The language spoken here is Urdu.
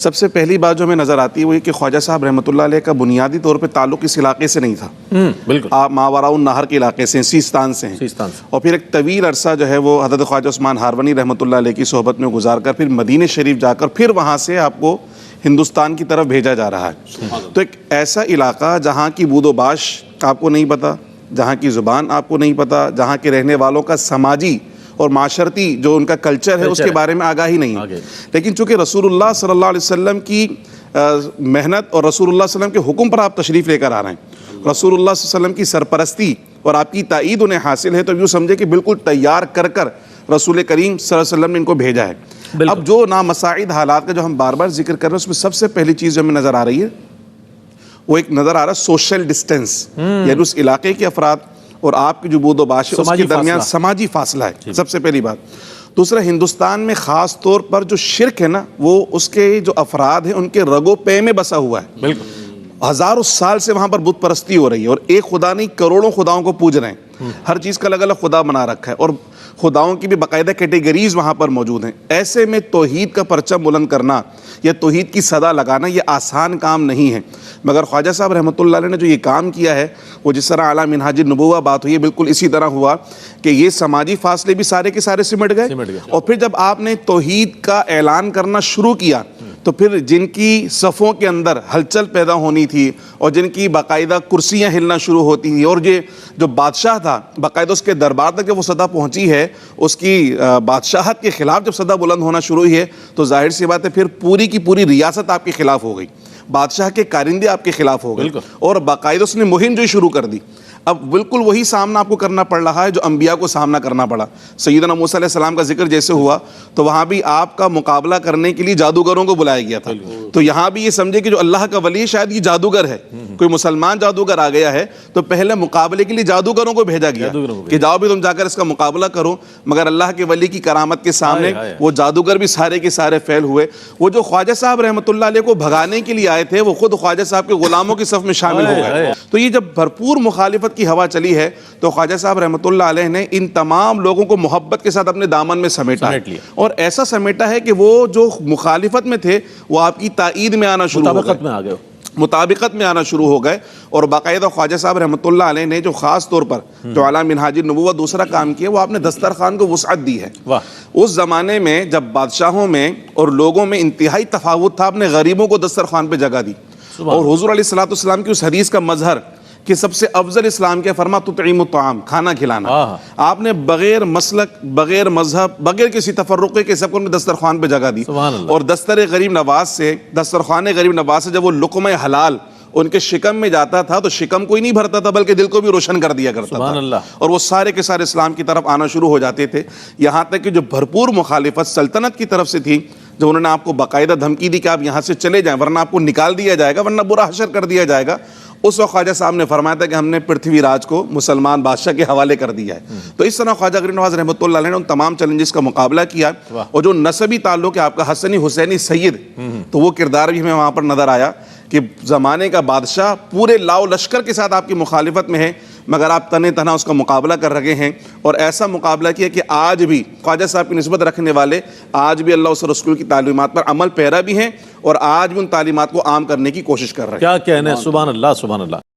سب سے پہلی بات جو ہمیں نظر آتی ہے وہ یہ کہ خواجہ صاحب رحمۃ اللہ علیہ کا بنیادی طور پہ تعلق اس علاقے سے نہیں تھا. بالکل آپ ماوراء النہر کے علاقے سے سیستان سے ہیں. اور پھر ایک طویل عرصہ جو ہے وہ حضرت خواجہ عثمان ہارونی رحمۃ اللہ علیہ کی صحبت میں گزار کر پھر مدینہ شریف جا کر پھر وہاں سے آپ کو ہندوستان کی طرف بھیجا جا رہا ہے. تو ایک ایسا علاقہ جہاں کی بود و باش آپ کو نہیں پتا، جہاں کی زبان آپ کو نہیں پتا، جہاں کے رہنے والوں کا سماجی اور معاشرتی جو ان کا کلچر ہے اس کے بارے میں آگاہی نہیں ہے. لیکن چونکہ رسول اللہ صلی اللہ علیہ وسلم کی محنت اور رسول اللہ صلی اللہ علیہ وسلم کے حکم پر آپ تشریف لے کر آ رہے ہیں، رسول اللہ صلی اللہ علیہ وسلم کی سرپرستی اور آپ کی تائید انہیں حاصل ہے، تو یوں سمجھے کہ بالکل تیار کر کر رسول کریم صلی اللہ علیہ وسلم نے ان کو بھیجا ہے. اب جو نامساعد حالات کا جو ہم بار بار ذکر کر رہے ہیں اس میں سب سے پہلی چیز جو ہمیں نظر آ رہی ہے وہ ایک نظر آ رہا ہے سوشل ڈسٹینس، یعنی اس علاقے کے افراد اور آپ کی جو بود و باش ہے اس کے درمیان سماجی فاصلہ ہے، سب سے پہلی بات. دوسرا، ہندوستان میں خاص طور پر جو شرک ہے نا وہ اس کے جو افراد ہیں ان کے رگو پے میں بسا ہوا ہے. بالکل ہزاروں سال سے وہاں پر بت پرستی ہو رہی ہے اور ایک خدا نہیں کروڑوں خداؤں کو پوج رہے ہیں. ہر چیز کا الگ الگ خدا بنا رکھا ہے اور خداؤں کی بھی باقاعدہ کیٹیگریز وہاں پر موجود ہیں. ایسے میں توحید کا پرچم بلند کرنا یا توحید کی صدا لگانا یہ آسان کام نہیں ہے. مگر خواجہ صاحب رحمۃ اللہ علیہ نے جو یہ کام کیا ہے وہ جس طرح اعلیٰ منہاج النبوہ بات ہوئی ہے بالکل اسی طرح ہوا کہ یہ سماجی فاصلے بھی سارے کے سارے سمٹ گئے. اور پھر جب آپ نے توحید کا اعلان کرنا شروع کیا تو پھر جن کی صفوں کے اندر ہلچل پیدا ہونی تھی اور جن کی باقاعدہ کرسیاں ہلنا شروع ہوتی تھیں اور یہ جو بادشاہ تھا باقاعدہ اس کے دربار تک وہ صدا پہنچی ہے، اس کی بادشاہت کے خلاف جب صدا بلند ہونا شروع ہوئی ہے تو ظاہر سی بات ہے پھر پوری کی پوری ریاست آپ کے خلاف ہو گئی، بادشاہ کے کارندے آپ کے خلاف ہو گئے اور باقاعدہ اس نے مہم جو شروع کر دی. اب بالکل وہی سامنا آپ کو کرنا پڑ رہا ہے جو انبیاء کو سامنا کرنا پڑا. سیدنا موسیٰ علیہ السلام کا ذکر جیسے ہوا تو وہاں بھی آپ کا مقابلہ کرنے کے لیے جادوگروں کو بلایا گیا تھا. تو یہاں بھی یہ سمجھے کہ جو اللہ کا ولی شاید یہ جادوگر ہے، کوئی مسلمان جادوگر آ گیا ہے تو پہلے مقابلے کے لیے جادوگروں کو بھیجا گیا کہ جاؤ بھی تم جا کر اس کا مقابلہ کرو. مگر اللہ کے ولی کی کرامت کے سامنے وہ جادوگر بھی سارے کے سارے فیل ہوئے. وہ جو خواجہ صاحب رحمۃ اللہ علیہ کو بھگانے کے لیے آئے تھے وہ خود خواجہ صاحب کے غلاموں کی صف میں شامل ہو گئے. تو یہ جب بھرپور مخالفت کی ہوا چلی ہے تو خواجہ صاحب رحمۃ اللہ علیہ نے ان تمام لوگوں کو محبت کے ساتھ اپنے دامن میں سمیٹا اور ایسا سمیٹا ہے کہ وہ جو مخالفت میں تھے وہ آپ کی تائید میں آنا شروع ہو گئے، مطابقت میں آنا شروع ہو گئے. اور باقاعدہ خواجہ صاحب رحمۃ اللہ علیہ نے جو خاص طور پر جو اعلیٰ منہاج النبوہ دوسرا کام کیا وہ آپ نے دسترخوان کو وسعت دی ہے. اس زمانے میں جب بادشاہوں میں اور لوگوں میں انتہائی تفاوت تھا، آپ نے غریبوں کو دسترخوان پہ جگہ دی. اور حضور علیہ الصلوۃ والسلام کی اس حدیث کا مظہر کہ سب سے افضل اسلام کیا فرما تطعیم الطعام، کھانا کھلانا. آپ نے بغیر مسلک، بغیر مذہب، بغیر کسی تفرقے کے سب کو دسترخوان پہ جگہ دی. اور دستر غریب نواز سے، دسترخوان غریب نواز سے جب وہ لقمہ حلال ان کے شکم میں جاتا تھا تو شکم کو ہی نہیں بھرتا تھا بلکہ دل کو بھی روشن کر دیا کرتا تھا اور وہ سارے کے سارے اسلام کی طرف آنا شروع ہو جاتے تھے. یہاں تک کہ جو بھرپور مخالفت سلطنت کی طرف سے تھی، جو انہوں نے آپ کو باقاعدہ دھمکی دی کہ آپ یہاں سے چلے جائیں ورنہ آپ کو نکال دیا جائے گا، ورنہ برا حشر کر دیا جائے گا، اس وقت خواجہ صاحب نے فرمایا تھا کہ ہم نے پرتھوی راج کو مسلمان بادشاہ کے حوالے کر دیا ہے. تو اس طرح خواجہ غریب نواز رحمۃ اللہ علیہ نے ان تمام چیلنجز کا مقابلہ کیا. اور جو نسبی تعلق ہے آپ کا حسنی حسینی سید، تو وہ کردار بھی ہمیں وہاں پر نظر آیا کہ زمانے کا بادشاہ پورے لاؤ لشکر کے ساتھ آپ کی مخالفت میں ہے مگر آپ تنے تنہا اس کا مقابلہ کر رہے ہیں. اور ایسا مقابلہ کیا کہ آج بھی خواجہ صاحب کی نسبت رکھنے والے آج بھی اللہ و رسول کی تعلیمات پر عمل پیرا بھی ہیں اور آج بھی ان تعلیمات کو عام کرنے کی کوشش کر رہے ہیں. کیا کہنے، سبحان اللہ سبحان اللہ.